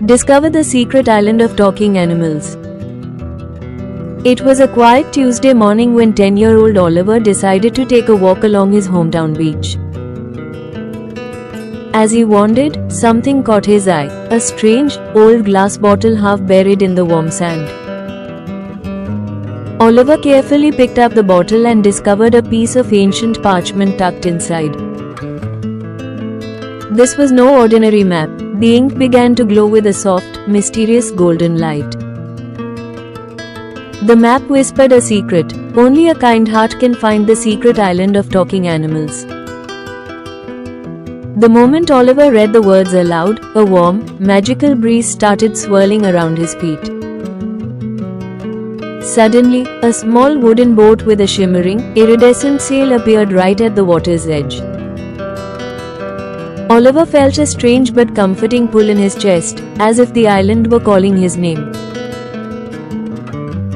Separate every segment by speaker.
Speaker 1: Discover the secret island of talking animals. It was a quiet Tuesday morning when 10-year-old Oliver decided to take a walk along his hometown beach. As he wandered, something caught his eye, a strange, old glass bottle half buried in the warm sand. Oliver carefully picked up the bottle and discovered a piece of ancient parchment tucked inside. This was no ordinary map. The ink began to glow with a soft, mysterious golden light. The map whispered a secret. Only a kind heart can find the secret island of talking animals. The moment Oliver read the words aloud, a warm, magical breeze started swirling around his feet. Suddenly, a small wooden boat with a shimmering, iridescent sail appeared right at the water's edge. Oliver felt a strange but comforting pull in his chest, as if the island were calling his name.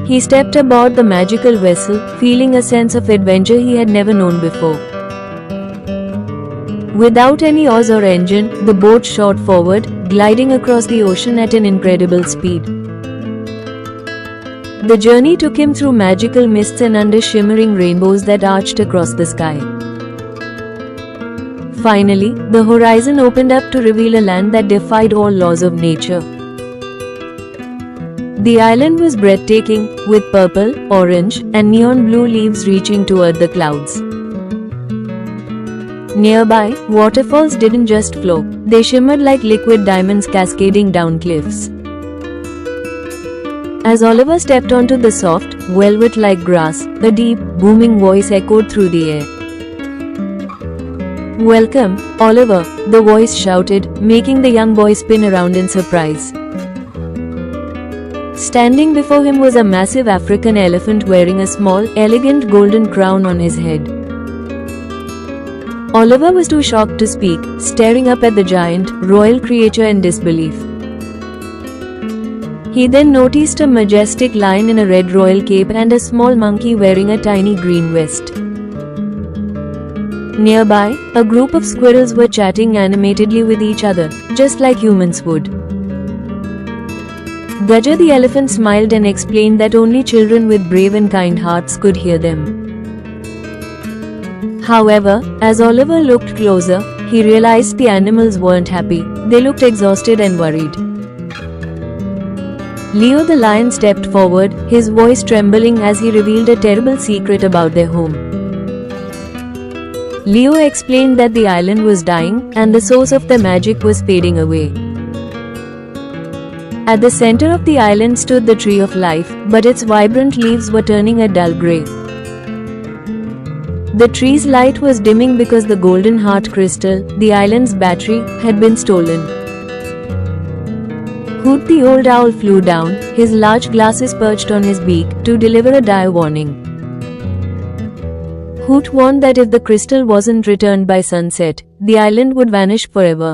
Speaker 1: He stepped aboard the magical vessel, feeling a sense of adventure he had never known before. Without any oars or engine, the boat shot forward, gliding across the ocean at an incredible speed. The journey took him through magical mists and under shimmering rainbows that arched across the sky. Finally, the horizon opened up to reveal a land that defied all laws of nature. The island was breathtaking, with purple, orange, and neon blue leaves reaching toward the clouds. Nearby, waterfalls didn't just flow, they shimmered like liquid diamonds cascading down cliffs. As Oliver stepped onto the soft, velvet-like grass, a deep, booming voice echoed through the air. "Welcome, Oliver," the voice shouted, making the young boy spin around in surprise. Standing before him was a massive African elephant wearing a small, elegant golden crown on his head. Oliver was too shocked to speak, staring up at the giant, royal creature in disbelief. He then noticed a majestic lion in a red royal cape and a small monkey wearing a tiny green vest. Nearby, a group of squirrels were chatting animatedly with each other, just like humans would. Gaja the elephant smiled and explained that only children with brave and kind hearts could hear them. However, as Oliver looked closer, he realized the animals weren't happy. They looked exhausted and worried. Leo the lion stepped forward, his voice trembling as he revealed a terrible secret about their home. Leo explained that the island was dying, and the source of the magic was fading away. At the center of the island stood the Tree of Life, but its vibrant leaves were turning a dull gray. The tree's light was dimming because the golden heart crystal, the island's battery, had been stolen. Hoot the old owl flew down, his large glasses perched on his beak, to deliver a dire warning. Hoot warned that if the crystal wasn't returned by sunset, the island would vanish forever.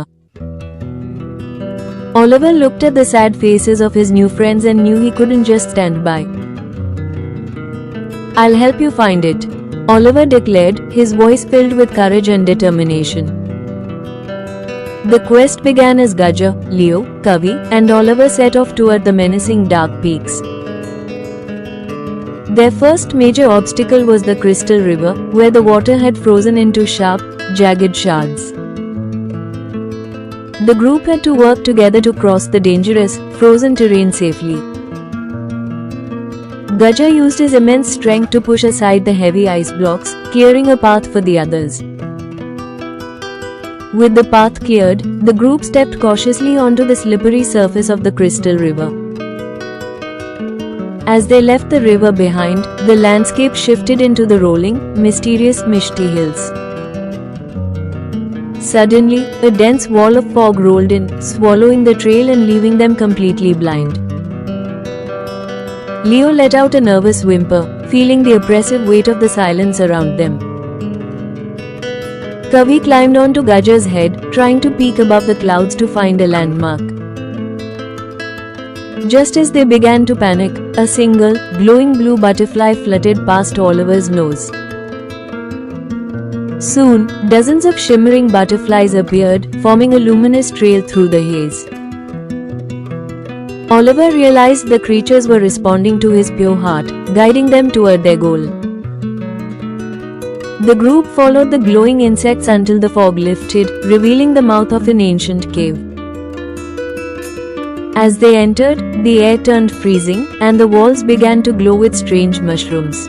Speaker 1: Oliver looked at the sad faces of his new friends and knew he couldn't just stand by. "I'll help you find it," Oliver declared, his voice filled with courage and determination. The quest began as Gaja, Leo, Kavi, and Oliver set off toward the menacing dark peaks. Their first major obstacle was the Crystal River, where the water had frozen into sharp, jagged shards. The group had to work together to cross the dangerous, frozen terrain safely. Gaja used his immense strength to push aside the heavy ice blocks, clearing a path for the others. With the path cleared, the group stepped cautiously onto the slippery surface of the Crystal River. As they left the river behind, the landscape shifted into the rolling, mysterious Mishti Hills. Suddenly, a dense wall of fog rolled in, swallowing the trail and leaving them completely blind. Leo let out a nervous whimper, feeling the oppressive weight of the silence around them. Kavi climbed onto Gaja's head, trying to peek above the clouds to find a landmark. Just as they began to panic, a single, glowing blue butterfly fluttered past Oliver's nose. Soon, dozens of shimmering butterflies appeared, forming a luminous trail through the haze. Oliver realized the creatures were responding to his pure heart, guiding them toward their goal. The group followed the glowing insects until the fog lifted, revealing the mouth of an ancient cave. As they entered, the air turned freezing, and the walls began to glow with strange mushrooms.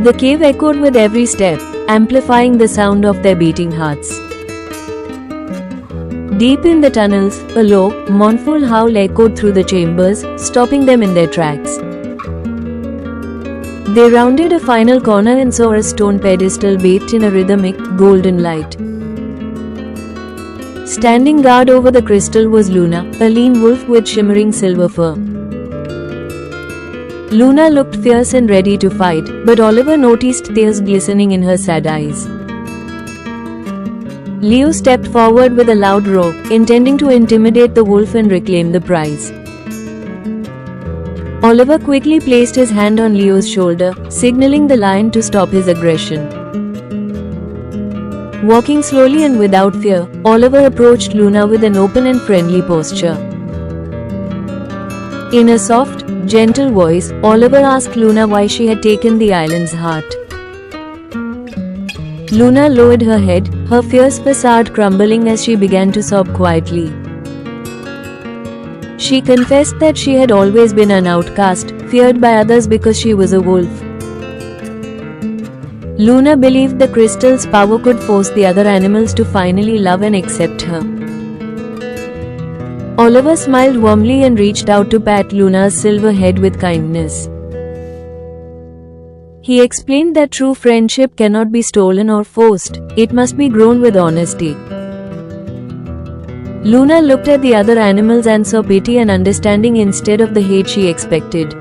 Speaker 1: The cave echoed with every step, amplifying the sound of their beating hearts. Deep in the tunnels, a low, mournful howl echoed through the chambers, stopping them in their tracks. They rounded a final corner and saw a stone pedestal bathed in a rhythmic, golden light. Standing guard over the crystal was Luna, a lean wolf with shimmering silver fur. Luna looked fierce and ready to fight, but Oliver noticed tears glistening in her sad eyes. Leo stepped forward with a loud roar, intending to intimidate the wolf and reclaim the prize. Oliver quickly placed his hand on Leo's shoulder, signaling the lion to stop his aggression. Walking slowly and without fear, Oliver approached Luna with an open and friendly posture. In a soft, gentle voice, Oliver asked Luna why she had taken the island's heart. Luna lowered her head, her fierce facade crumbling as she began to sob quietly. She confessed that she had always been an outcast, feared by others because she was a wolf. Luna believed the crystal's power could force the other animals to finally love and accept her. Oliver smiled warmly and reached out to pat Luna's silver head with kindness. He explained that true friendship cannot be stolen or forced, it must be grown with honesty. Luna looked at the other animals and saw pity and understanding instead of the hate she expected.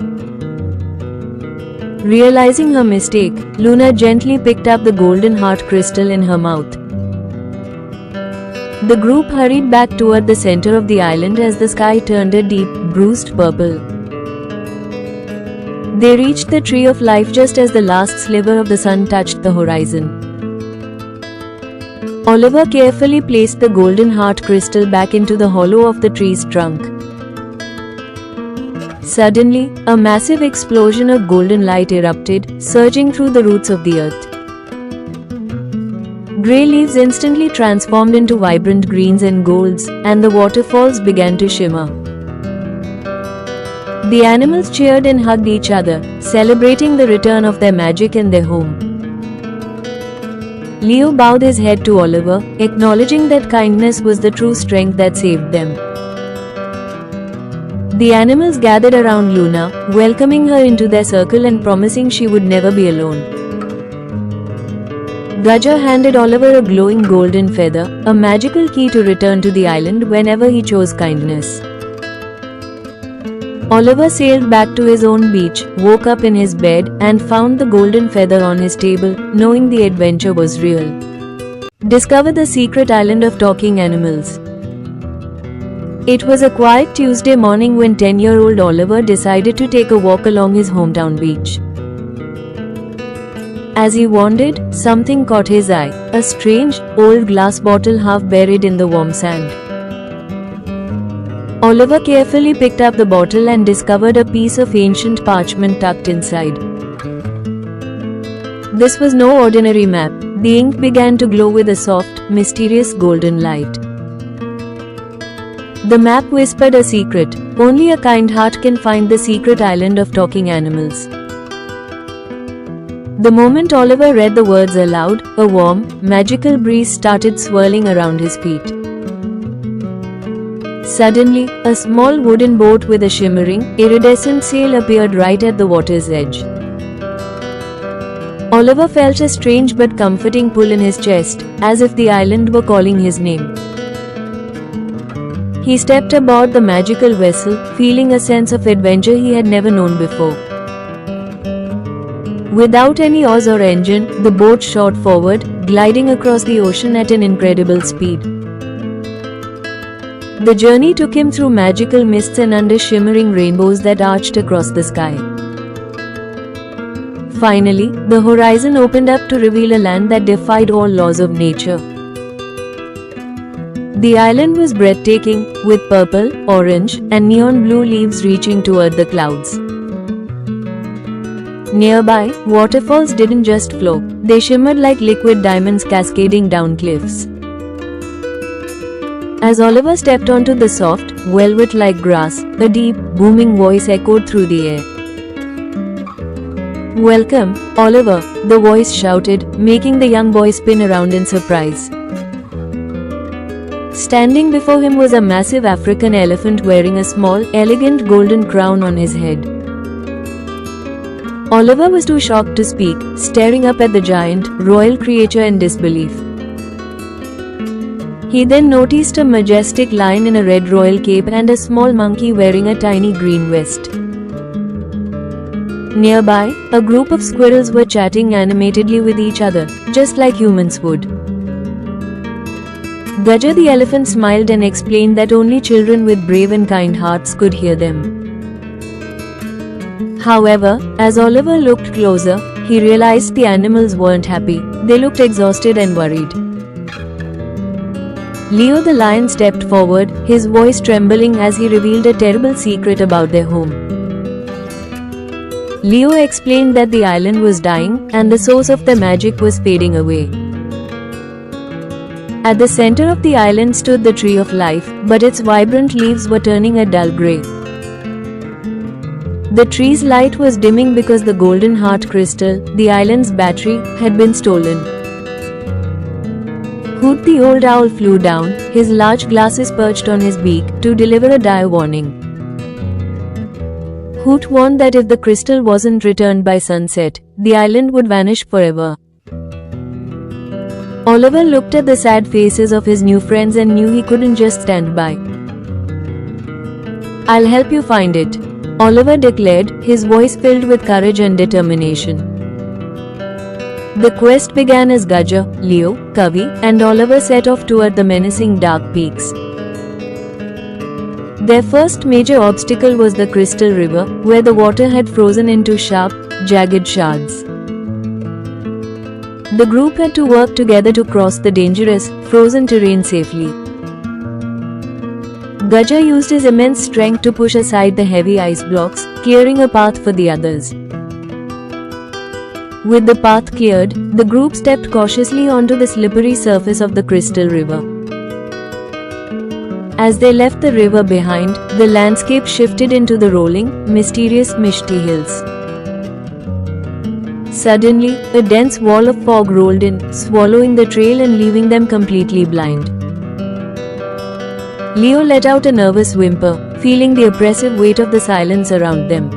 Speaker 1: Realizing her mistake, Luna gently picked up the golden heart crystal in her mouth. The group hurried back toward the center of the island as the sky turned a deep, bruised purple. They reached the tree of life just as the last sliver of the sun touched the horizon. Oliver carefully placed the golden heart crystal back into the hollow of the tree's trunk. Suddenly, a massive explosion of golden light erupted, surging through the roots of the earth. Grey leaves instantly transformed into vibrant greens and golds, and the waterfalls began to shimmer. The animals cheered and hugged each other, celebrating the return of their magic and their home. Leo bowed his head to Oliver, acknowledging that kindness was the true strength that saved them. The animals gathered around Luna, welcoming her into their circle and promising she would never be alone. Gaja handed Oliver a glowing golden feather, a magical key to return to the island whenever he chose kindness. Oliver sailed back to his own beach, woke up in his bed, and found the golden feather on his table, knowing the adventure was real. Discover the secret island of talking animals. It was a quiet Tuesday morning when 10-year-old Oliver decided to take a walk along his hometown beach. As he wandered, something caught his eye, a strange, old glass bottle half buried in the warm sand. Oliver carefully picked up the bottle and discovered a piece of ancient parchment tucked inside. This was no ordinary map. The ink began to glow with a soft, mysterious golden light. The map whispered a secret. Only a kind heart can find the secret island of talking animals. The moment Oliver read the words aloud, a warm, magical breeze started swirling around his feet. Suddenly, a small wooden boat with a shimmering, iridescent sail appeared right at the water's edge. Oliver felt a strange but comforting pull in his chest, as if the island were calling his name. He stepped aboard the magical vessel, feeling a sense of adventure he had never known before. Without any oars or engine, the boat shot forward, gliding across the ocean at an incredible speed. The journey took him through magical mists and under shimmering rainbows that arched across the sky. Finally, the horizon opened up to reveal a land that defied all laws of nature. The island was breathtaking, with purple, orange, and neon blue leaves reaching toward the clouds. Nearby, waterfalls didn't just flow, they shimmered like liquid diamonds cascading down cliffs. As Oliver stepped onto the soft, velvet-like grass, a deep, booming voice echoed through the air. "Welcome, Oliver," the voice shouted, making the young boy spin around in surprise. Standing before him was a massive African elephant wearing a small, elegant golden crown on his head. Oliver was too shocked to speak, staring up at the giant, royal creature in disbelief. He then noticed a majestic lion in a red royal cape and a small monkey wearing a tiny green vest. Nearby, a group of squirrels were chatting animatedly with each other, just like humans would. Gaja the elephant smiled and explained that only children with brave and kind hearts could hear them. However, as Oliver looked closer, he realized the animals weren't happy. They looked exhausted and worried. Leo the lion stepped forward, his voice trembling as he revealed a terrible secret about their home. Leo explained that the island was dying and the source of the magic was fading away. At the center of the island stood the tree of life, but its vibrant leaves were turning a dull gray. The tree's light was dimming because the golden heart crystal, the island's battery, had been stolen. Hoot the old owl flew down, his large glasses perched on his beak, to deliver a dire warning. Hoot warned that if the crystal wasn't returned by sunset, the island would vanish forever. Oliver looked at the sad faces of his new friends and knew he couldn't just stand by. "I'll help you find it," Oliver declared, his voice filled with courage and determination. The quest began as Gaja, Leo, Kavi, and Oliver set off toward the menacing dark peaks. Their first major obstacle was the Crystal River, where the water had frozen into sharp, jagged shards. The group had to work together to cross the dangerous, frozen terrain safely. Gaja used his immense strength to push aside the heavy ice blocks, clearing a path for the others. With the path cleared, the group stepped cautiously onto the slippery surface of the Crystal River. As they left the river behind, the landscape shifted into the rolling, mysterious Mishti Hills. Suddenly, a dense wall of fog rolled in, swallowing the trail and leaving them completely blind. Leo let out a nervous whimper, feeling the oppressive weight of the silence around them.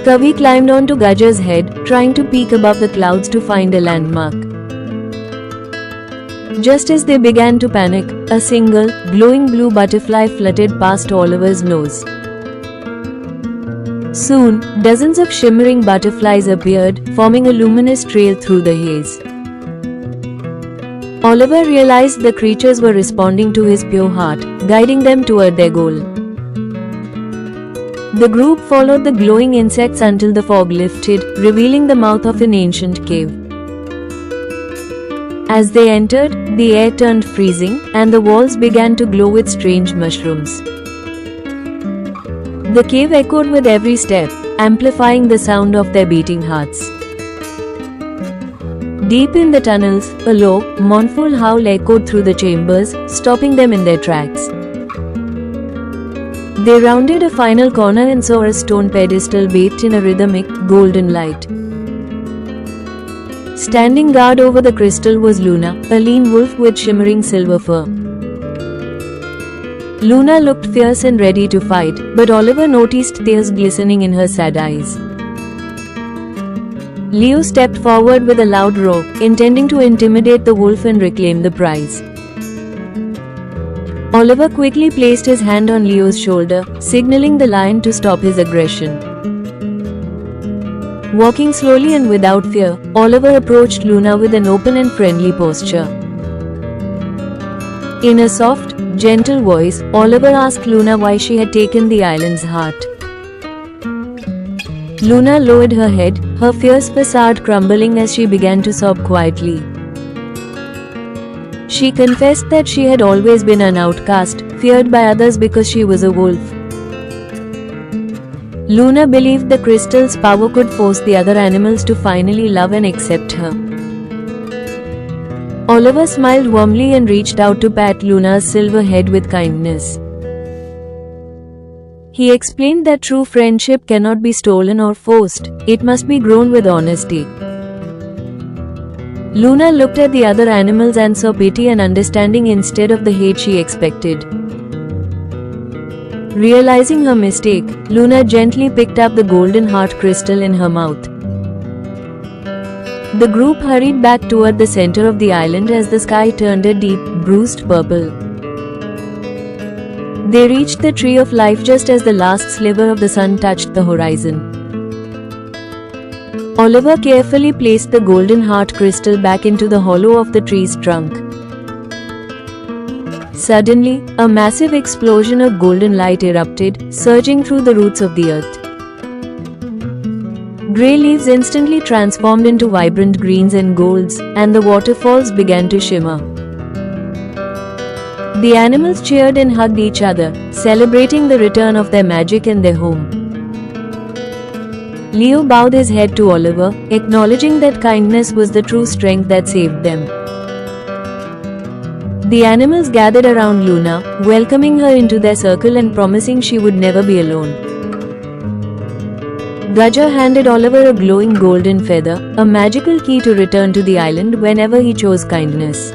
Speaker 1: Kavi climbed onto Gaja's head, trying to peek above the clouds to find a landmark. Just as they began to panic, a single, glowing blue butterfly fluttered past Oliver's nose. Soon, dozens of shimmering butterflies appeared, forming a luminous trail through the haze. Oliver realized the creatures were responding to his pure heart, guiding them toward their goal. The group followed the glowing insects until the fog lifted, revealing the mouth of an ancient cave. As they entered, the air turned freezing, and the walls began to glow with strange mushrooms. The cave echoed with every step, amplifying the sound of their beating hearts. Deep in the tunnels, a low, mournful howl echoed through the chambers, stopping them in their tracks. They rounded a final corner and saw a stone pedestal bathed in a rhythmic, golden light. Standing guard over the crystal was Luna, a lean wolf with shimmering silver fur. Luna looked fierce and ready to fight, but Oliver noticed tears glistening in her sad eyes. Leo stepped forward with a loud roar, intending to intimidate the wolf and reclaim the prize. Oliver quickly placed his hand on Leo's shoulder, signaling the lion to stop his aggression. Walking slowly and without fear, Oliver approached Luna with an open and friendly posture. In a soft, gentle voice, Oliver asked Luna why she had taken the island's heart. Luna lowered her head, her fierce facade crumbling as she began to sob quietly. She confessed that she had always been an outcast, feared by others because she was a wolf. Luna believed the crystal's power could force the other animals to finally love and accept her. Oliver smiled warmly and reached out to pat Luna's silver head with kindness. He explained that true friendship cannot be stolen or forced, it must be grown with honesty. Luna looked at the other animals and saw pity and understanding instead of the hate she expected. Realizing her mistake, Luna gently picked up the golden heart crystal in her mouth. The group hurried back toward the center of the island as the sky turned a deep, bruised purple. They reached the Tree of Life just as the last sliver of the sun touched the horizon. Oliver carefully placed the golden heart crystal back into the hollow of the tree's trunk. Suddenly, a massive explosion of golden light erupted, surging through the roots of the earth. Grey leaves instantly transformed into vibrant greens and golds, and the waterfalls began to shimmer. The animals cheered and hugged each other, celebrating the return of their magic and their home. Leo bowed his head to Oliver, acknowledging that kindness was the true strength that saved them. The animals gathered around Luna, welcoming her into their circle and promising she would never be alone. Gaja handed Oliver a glowing golden feather, a magical key to return to the island whenever he chose kindness.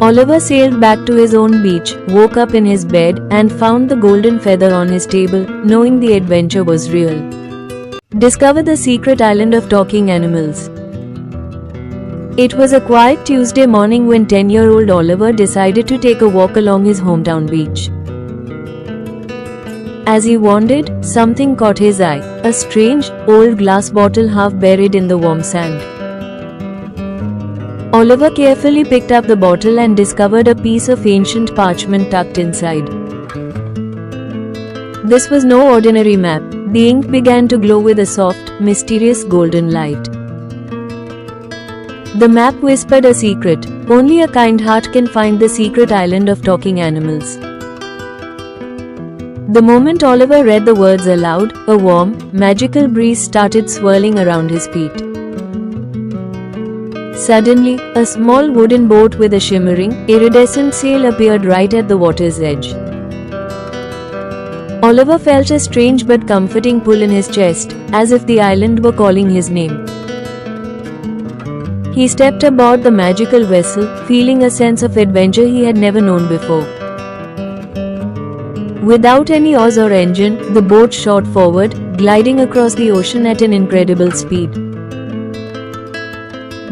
Speaker 1: Oliver sailed back to his own beach, woke up in his bed, and found the golden feather on his table, knowing the adventure was real. Discover the secret island of talking animals. It was a quiet Tuesday morning when 10-year-old Oliver decided to take a walk along his hometown beach. As he wandered, something caught his eye, a strange, old glass bottle half buried in the warm sand. Oliver carefully picked up the bottle and discovered a piece of ancient parchment tucked inside. This was no ordinary map. The ink began to glow with a soft, mysterious golden light. The map whispered a secret. Only a kind heart can find the secret island of talking animals. The moment Oliver read the words aloud, a warm, magical breeze started swirling around his feet. Suddenly, a small wooden boat with a shimmering, iridescent sail appeared right at the water's edge. Oliver felt a strange but comforting pull in his chest, as if the island were calling his name. He stepped aboard the magical vessel, feeling a sense of adventure he had never known before. Without any oars or engine, the boat shot forward, gliding across the ocean at an incredible speed.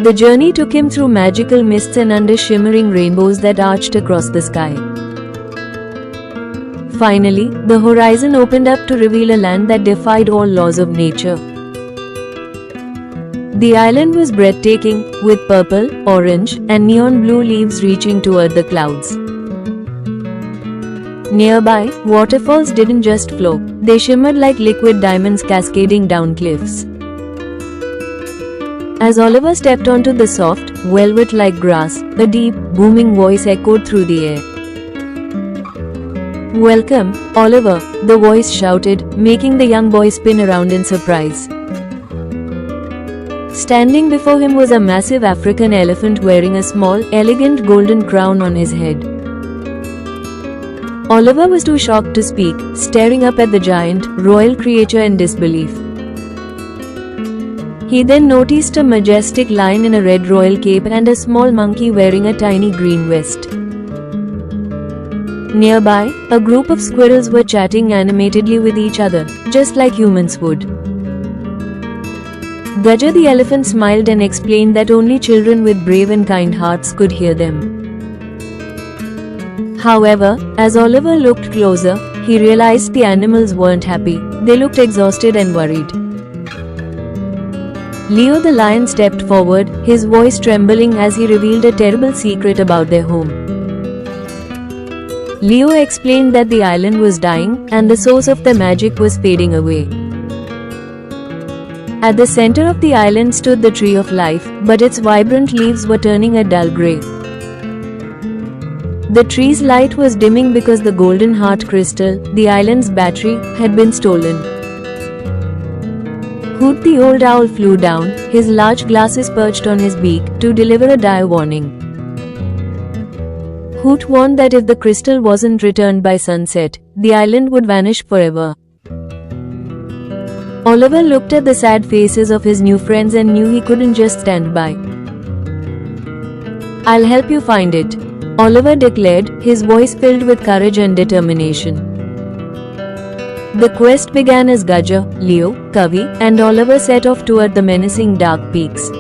Speaker 1: The journey took him through magical mists and under shimmering rainbows that arched across the sky. Finally, the horizon opened up to reveal a land that defied all laws of nature. The island was breathtaking, with purple, orange, and neon blue leaves reaching toward the clouds. Nearby, waterfalls didn't just flow, they shimmered like liquid diamonds cascading down cliffs. As Oliver stepped onto the soft, velvet-like grass, a deep, booming voice echoed through the air. "Welcome, Oliver," the voice shouted, making the young boy spin around in surprise. Standing before him was a massive African elephant wearing a small, elegant golden crown on his head. Oliver was too shocked to speak, staring up at the giant, royal creature in disbelief. He then noticed a majestic lion in a red royal cape and a small monkey wearing a tiny green vest. Nearby, a group of squirrels were chatting animatedly with each other, just like humans would. Gaja the elephant smiled and explained that only children with brave and kind hearts could hear them. However, as Oliver looked closer, he realized the animals weren't happy. They looked exhausted and worried. Leo the lion stepped forward, his voice trembling as he revealed a terrible secret about their home. Leo explained that the island was dying, and the source of the magic was fading away. At the center of the island stood the Tree of Life, but its vibrant leaves were turning a dull gray. The tree's light was dimming because the golden heart crystal, the island's battery, had been stolen. Hoot the old owl flew down, his large glasses perched on his beak, to deliver a dire warning. Hoot warned that if the crystal wasn't returned by sunset, the island would vanish forever. Oliver looked at the sad faces of his new friends and knew he couldn't just stand by. "I'll help you find it," Oliver declared, his voice filled with courage and determination. The quest began as Gaja, Leo, Kavi, and Oliver set off toward the menacing dark peaks.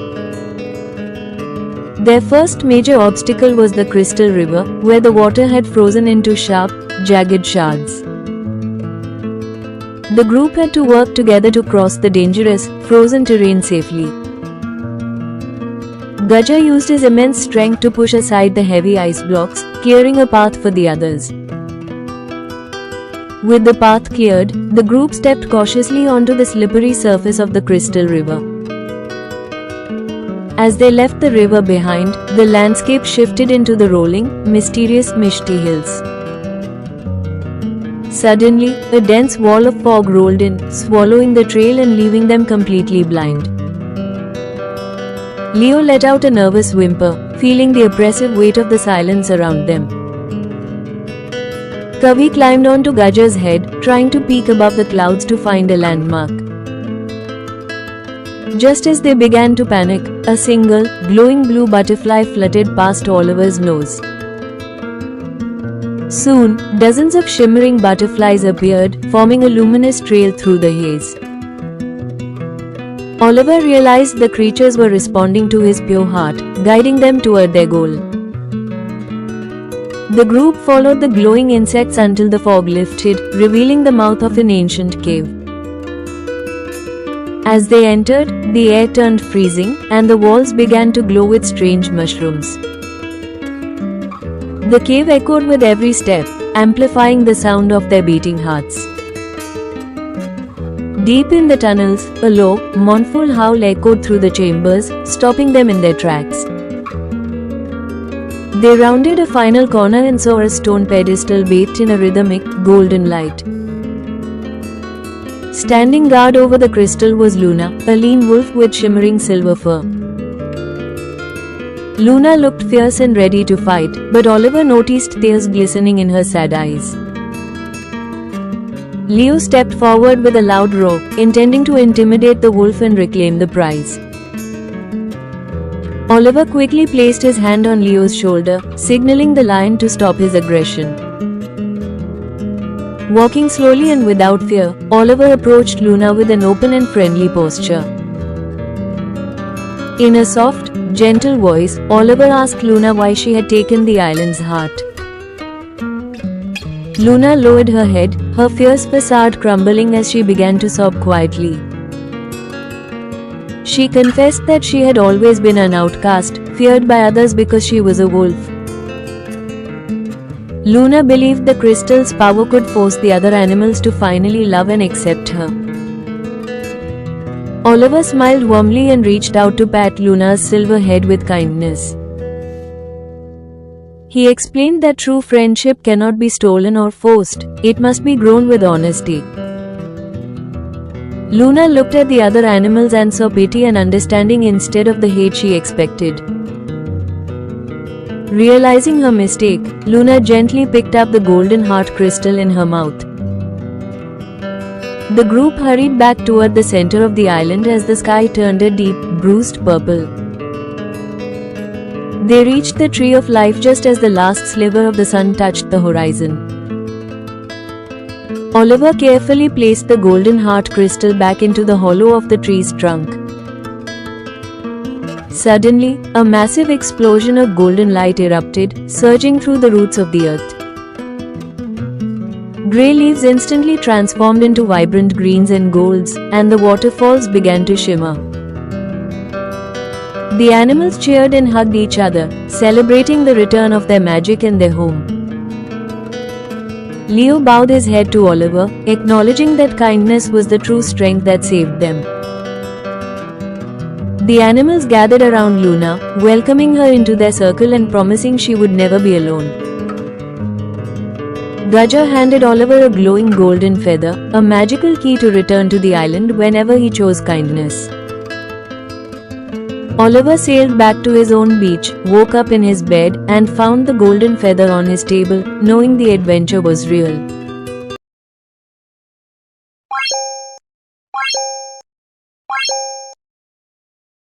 Speaker 1: Their first major obstacle was the Crystal River, where the water had frozen into sharp, jagged shards. The group had to work together to cross the dangerous, frozen terrain safely. Gaja used his immense strength to push aside the heavy ice blocks, clearing a path for the others. With the path cleared, the group stepped cautiously onto the slippery surface of the Crystal River. As they left the river behind, the landscape shifted into the rolling, mysterious Mishti Hills. Suddenly, a dense wall of fog rolled in, swallowing the trail and leaving them completely blind. Leo let out a nervous whimper, feeling the oppressive weight of the silence around them. Kavi climbed onto Gaja's head, trying to peek above the clouds to find a landmark. Just as they began to panic, a single, glowing blue butterfly fluttered past Oliver's nose. Soon, dozens of shimmering butterflies appeared, forming a luminous trail through the haze. Oliver realized the creatures were responding to his pure heart, guiding them toward their goal. The group followed the glowing insects until the fog lifted, revealing the mouth of an ancient cave. As they entered, the air turned freezing, and the walls began to glow with strange mushrooms. The cave echoed with every step, amplifying the sound of their beating hearts. Deep in the tunnels, a low, mournful howl echoed through the chambers, stopping them in their tracks. They rounded a final corner and saw a stone pedestal bathed in a rhythmic, golden light. Standing guard over the crystal was Luna, a lean wolf with shimmering silver fur. Luna looked fierce and ready to fight, but Oliver noticed tears glistening in her sad eyes. Leo stepped forward with a loud roar, intending to intimidate the wolf and reclaim the prize. Oliver quickly placed his hand on Leo's shoulder, signaling the lion to stop his aggression. Walking slowly and without fear, Oliver approached Luna with an open and friendly posture. In a soft, gentle voice, Oliver asked Luna why she had taken the island's heart. Luna lowered her head, her fierce facade crumbling as she began to sob quietly. She confessed that she had always been an outcast, feared by others because she was a wolf. Luna believed the crystal's power could force the other animals to finally love and accept her. Oliver smiled warmly and reached out to pat Luna's silver head with kindness. He explained that true friendship cannot be stolen or forced, it must be grown with honesty. Luna looked at the other animals and saw pity and understanding instead of the hate she expected. Realizing her mistake, Luna gently picked up the golden heart crystal in her mouth. The group hurried back toward the center of the island as the sky turned a deep, bruised purple. They reached the Tree of Life just as the last sliver of the sun touched the horizon. Oliver carefully placed the golden heart crystal back into the hollow of the tree's trunk. Suddenly, a massive explosion of golden light erupted, surging through the roots of the earth. Grey leaves instantly transformed into vibrant greens and golds, and the waterfalls began to shimmer. The animals cheered and hugged each other, celebrating the return of their magic and their home. Leo bowed his head to Oliver, acknowledging that kindness was the true strength that saved them. The animals gathered around Luna, welcoming her into their circle and promising she would never be alone. Gaja handed Oliver a glowing golden feather, a magical key to return to the island whenever he chose kindness. Oliver sailed back to his own beach, woke up in his bed, and found the golden feather on his table, knowing the adventure was real.